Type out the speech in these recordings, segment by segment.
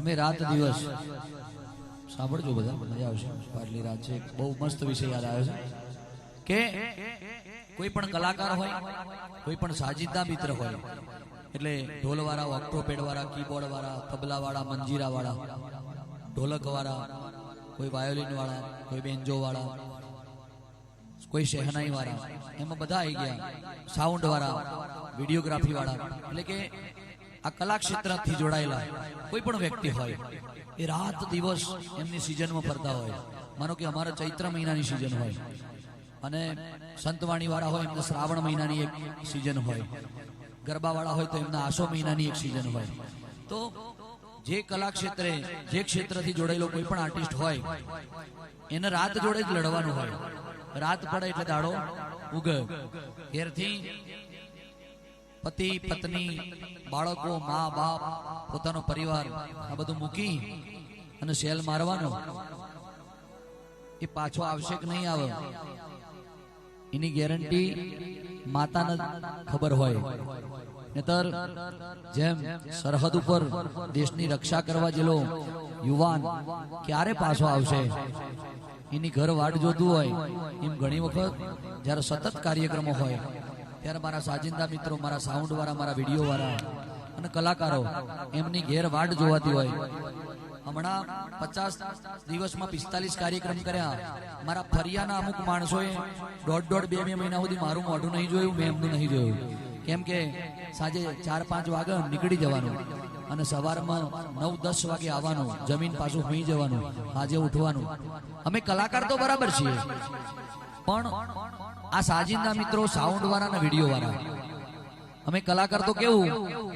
અમે રાત દિવસ સાંભળજો બધા, મજા આવશે. પાટલી રાત છે, બહુ મસ્ત વિષય યાદ આવ્યો છે કે કોઈ પણ કલાકાર હોય, કોઈ પણ સાજિદા મિત્ર હોય, એટલે ઢોલ વાળા, ઓક્ટોપેડ વાળા, કીબોર્ડ વાળા, તબલા વાળા, મંજીરા વાળા, ઢોલક વાળા, કોઈ વાયોલિન વાળા, કોઈ બેન્જો વાળા, કોઈ શહેનાઈ વાળા, એમાં બધા આવી ગયા. સાઉન્ડ વાળા, વિડીયોગ્રાફી વાળા, એટલે કે આ કલા ક્ષેત્રથી જોડાયેલા કોઈ પણ વ્યક્તિ હોય એ રાત દિવસ એમની સિઝનમાં ફરતા હોય. માનો કે અમારા ચૈત્ર મહિનાની સિઝન હોય અને સંતવાણી વાળા હોય એમને શ્રાવણ મહિનાની એક સિઝન હોય, ગરબા વાળા હોય તો એમના આસો મહિનાની એક સિઝન હોય. તો જે કલા ક્ષેત્રે, જે ક્ષેત્રથી જોડાયેલો કોઈ પણ આર્ટિસ્ટ હોય એને રાત જોડે જ લડવાનું હોય. રાત પડે એટલે દાડો ઉગે. ઘેરથી પતિ, પત્ની, બાળકો, મા બાપ, પોતાનો પરિવાર આ બધું મૂકી અને સેલ મારવાનો, એ પાછો આવશે કે નહીં આવે એની ગેરંટી માતાને ખબર હોય. નહીતર જેમ સરહદ ઉપર દેશની રક્ષા કરવા જેલો યુવાન ક્યારે પાછો આવશે એની ઘર વાટ જોતું હોય, એમ ઘણી વખત જયારે સતત કાર્યક્રમો હોય ત્યારે મારા સાજિંદા મિત્રો, મારા સાઉન્ડ વાળા, મારા વિડીયો વાળા અને કલાકારો એમની ઘેર વાટ જોવાતી હોય. હમણાં 50 દિવસમાં 45 કાર્યક્રમ કર્યા. મારા ફરિયાના અમુક માણસોએ દોઢ બે મહિના સુધી મારું મોઢું નહીં જોયું, મેં એમનું નહીં જોયું. કેમ કે સાંજે 4-5 વાગે નીકળી જવાનું અને સવારમાં 9-10 વાગે આવવાનું, જમીન પાછું હોઈ જવાનું, આજે ઉઠવાનું. અમે કલાકાર તો બરાબર છીએ, પણ આ સાજિંદા મિત્રો, સાઉન્ડ વાળા અને વિડીયો વાળા, અમે કલાકાર તો કેવું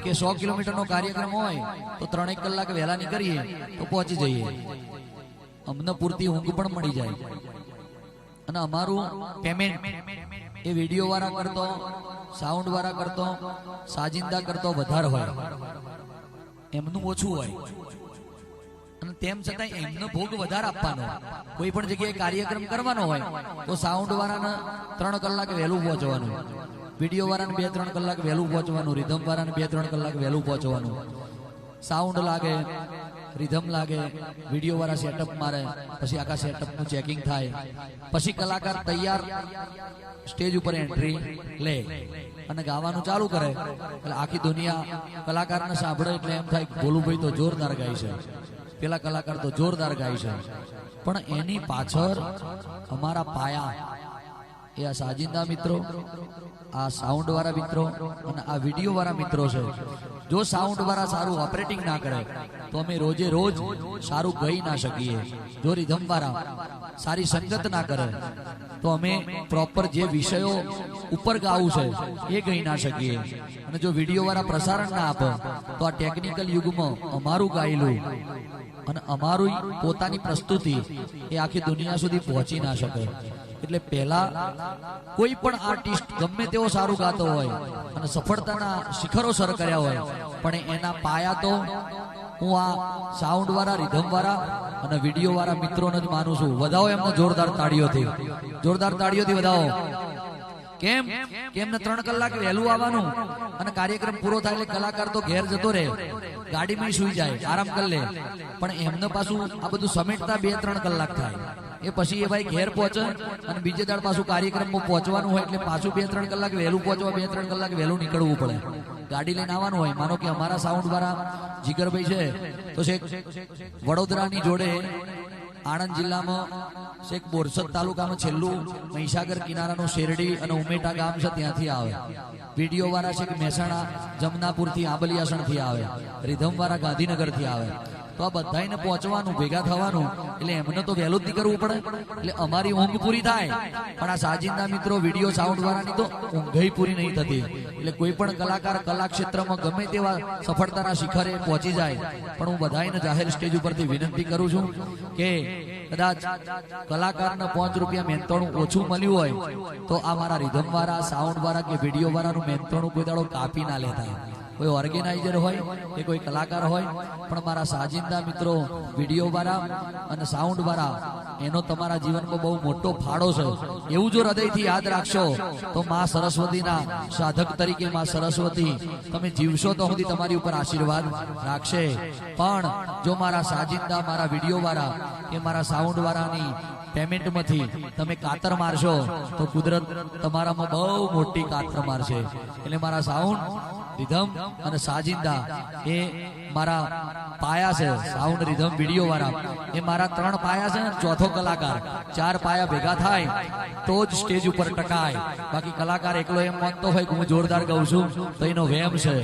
કે 100 કિલોમીટરનો કાર્યક્રમ હોય તો 3-1 કલાક વહેલા નીકળીએ તો પહોંચી જઈએ. અમને પૂરતી ઊંઘ પણ મળી જાય અને અમારું પેમેન્ટ એ વિડીયો વાળા કરતો, સાઉન્ડ વાળા કરતો, સાજિંદા કરતો વધારે હોય, એમનું ઓછું હોય. અને તેમ છતાં એમનો ભોગ વધારે આપવાનો. કોઈ પણ જગ્યાએ કાર્યક્રમ કરવાનો હોય તો સાઉન્ડ વાળાને 3 કલાક વહેલું પહોંચવાનું, વિડીયો વાળાને 2-3 કલાક વહેલું પહોંચવાનું, રિધમ વાળાને 2-3 કલાક વહેલું પહોંચવાનું. સાઉન્ડ લાગે, રિધમ લાગે, વિડીયો વાળા સેટઅપ મારે, પછી આખા સેટઅપનું ચેકિંગ થાય, પછી કલાકાર તૈયાર સ્ટેજ ઉપર એન્ટ્રી લે અને ગાવાનું ચાલુ કરે. એટલે આખી દુનિયા કલાકારને સાંભળે એટલે એમ થાય ભોલુભાઈ તો જોરદાર ગાય છે, પેલા કલાકાર તો જોરદાર ગાય છે. પણ એની પાછળ અમારા પાયા એ આ સાજિંદા મિત્રો, આ સાઉન્ડ વાળા મિત્રો અને આ વિડીયો વાળા મિત્રો છે. જો સાઉન્ડ વાળા સારું ઓપરેટિંગ ના કરે તો અમે રોજે રોજ સારું ગઈ ના શકીએ. જો રિધમ વાળા સારી સંગત ના કરે તો અમે પ્રોપર જે વિષયો ઉપર ગાવું છે એ ગઈ ના શકીએ. અને જો વિડીયો વાળા પ્રસારણ ના આપે તો આ ટેકનિકલ યુગમાં અમારું ગાયેલું અને અમારું પોતાની પ્રસ્તુતિ એ આખી દુનિયા સુધી પહોંચી ના શકે. એટલે પહેલા કોઈ પણ આર્ટિસ્ટ ગમે તેવો સારું ગાતો હોય અને સફળતાના શિખરો સર કર્યા હોય, પણ એના પાયા તો હું આ સાઉન્ડ વાળા, રિધમ વાળા અને વિડીયો વાળા મિત્રોને જ માનું છું. વધાવો એમને જોરદાર તાળીઓથી, જોરદાર તાળીઓથી વધાવો. કેમ કે એમને 3 કલાક વહેલું આવવાનું અને કાર્યક્રમ પૂરો થાય એટલે કલાકાર તો ઘેર જતો રહે, ગાડીમાં સુઈ જાય, આરામ કરી લે. પણ એમને પાછું આ બધું સમેટતા 2-3 કલાક થાય. એ પછી એ ભાઈ ઘેર પહોંચે અને બીજે દાડ પાછું કાર્યક્રમમાં પહોંચવાનું હોય એટલે પાછું 2-3 કલાક વહેલું પહોંચવા, 2-3 કલાક વહેલું નીકળવું પડે. ગાડી લઈને આવવાનું હોય. માનો કે અમારા સાઉન્ડ વાળા જીગરભાઈ છે તો છેક વડોદરાની જોડે આણંદ જિલ્લામાં છેક બોરસદ તાલુકામાં છેલ્લું મહીસાગર કિનારાનું શેરડી અને ઉમેટા ગામ છે, ત્યાંથી આવે. વિડીયો વાળા છેક મહેસાણા જમનાપુરથી, આંબલિયાસણથી આવે. રિધમ વાળા ગાંધીનગરથી આવે. તો આ બધાને પહોંચવાનું, ભેગા થવાનું એટલે એમને તો વહેલું જ નીકળવું પડે. એટલે અમારી ઊંઘ પૂરી થાય, પણ આ સાજિંદા મિત્રો, વિડીયો, સાઉન્ડ વાળાની તો ઊંઘ પૂરી નહીં થતી. એટલે કોઈ પણ કલાકાર કલા ક્ષેત્રમાં ગમે તેવા સફળતાના શિખરે પહોંચી જાય, પણ હું બધાને જાહેર સ્ટેજ ઉપરથી વિનંતી કરું છું કે કદાચ કલાકારને 5 રૂપિયા મહેનતાણું ઓછું મળ્યું હોય તો આ મારા રિધમ વાળા, સાઉન્ડ વાળા કે વિડીયો વાળાનું મહેનતાણું કોઈ દાડો કાપી ના લેતા. કોઈ ઓર્ગેનાઇઝર હોય કે કોઈ કલાકાર હોય, પણ મારા સાજિંદા મિત્રો, વિડીયો વાળા અને સાઉન્ડ વાળા એનો તમારા જીવનમાં બહુ મોટો ફાળો છે. એવું જો હૃદયથી યાદ રાખશો તો માં સરસ્વતીના સાધક તરીકે માં સરસ્વતી તમે જીવશો તો સુધી તમારી ઉપર આશીર્વાદ રાખશે. પણ જો મારા સાજિંદા, મારા વિડીયો વાળા કે મારા સાઉન્ડ વાળાની પેમેન્ટમાંથી તમે કાતર મારશો તો કુદરત તમારામાં બહુ મોટી કાતર મારશે. એટલે મારા સાઉન્ડ, રિધમ અને સાજિંદા એ મારા પાયા છે. સાઉન્ડ, રિધમ, વિડીયો વાળા એ મારા 3 પાયા છે. ચોથો કલાકાર. 4 પાયા ભેગા થાય તો જ સ્ટેજ ઉપર ટકાય. બાકી કલાકાર એકલો એમ માનતો હોય કે હું જોરદાર ગાઉં છું તો એનો વહેમ છે.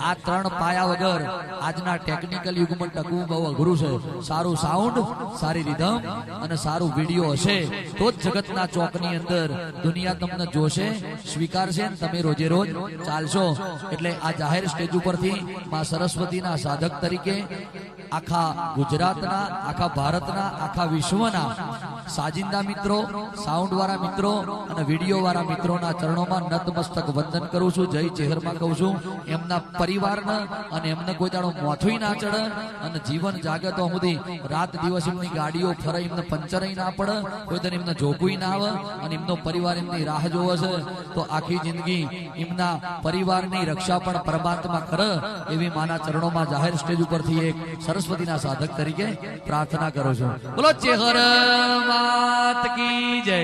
આ 3 પાયા વગર આજના ટેકનિકલ યુગમાં ટકવું બહુ અઘરું છે. સારું સાઉન્ડ, સારી રિધમ અને સારું વિડીયો હશે તો જ જગતના ચોકની અંદર દુનિયા તમને જોશે, સ્વીકારશે, તમે રોજે રોજ ચાલશો. એટલે આ જાહેર સ્ટેજ ઉપરથી માં સરસ્વતીના સાધક તરીકે આખા ગુજરાતના, આખા ભારતના, આખા વિશ્વના સાજિંદા મિત્રો, સાઉન્ડ વાળા મિત્રો અને વિડીયો વાળા મિત્રોના ચરણોમાં નતમસ્તક વંદન કરું છું. જય ચેહરમાં કહું છું. એમના પરિવારને અને એમને કોઈ દાડો મોથુંય ના ચડે અને જીવન જાગે તો સુધી રાત દિવસ એમની ગાડીઓ ફરે, એમને પંચરય ના પડે, કોઈ દર એમને જોગુય ના આવે અને એમનો પરિવાર એમની રાહ જોવે છે તો આખી જિંદગી એમના પરિવારની રક્ષા પણ પરમાત્મા કરે એવી માના ચરણોમાં જાહેર સ્ટેજ ઉપરથી એક સરસ્વતીના સાધક તરીકે પ્રાર્થના કરું છું. બોલો ચેહર માત કી જય.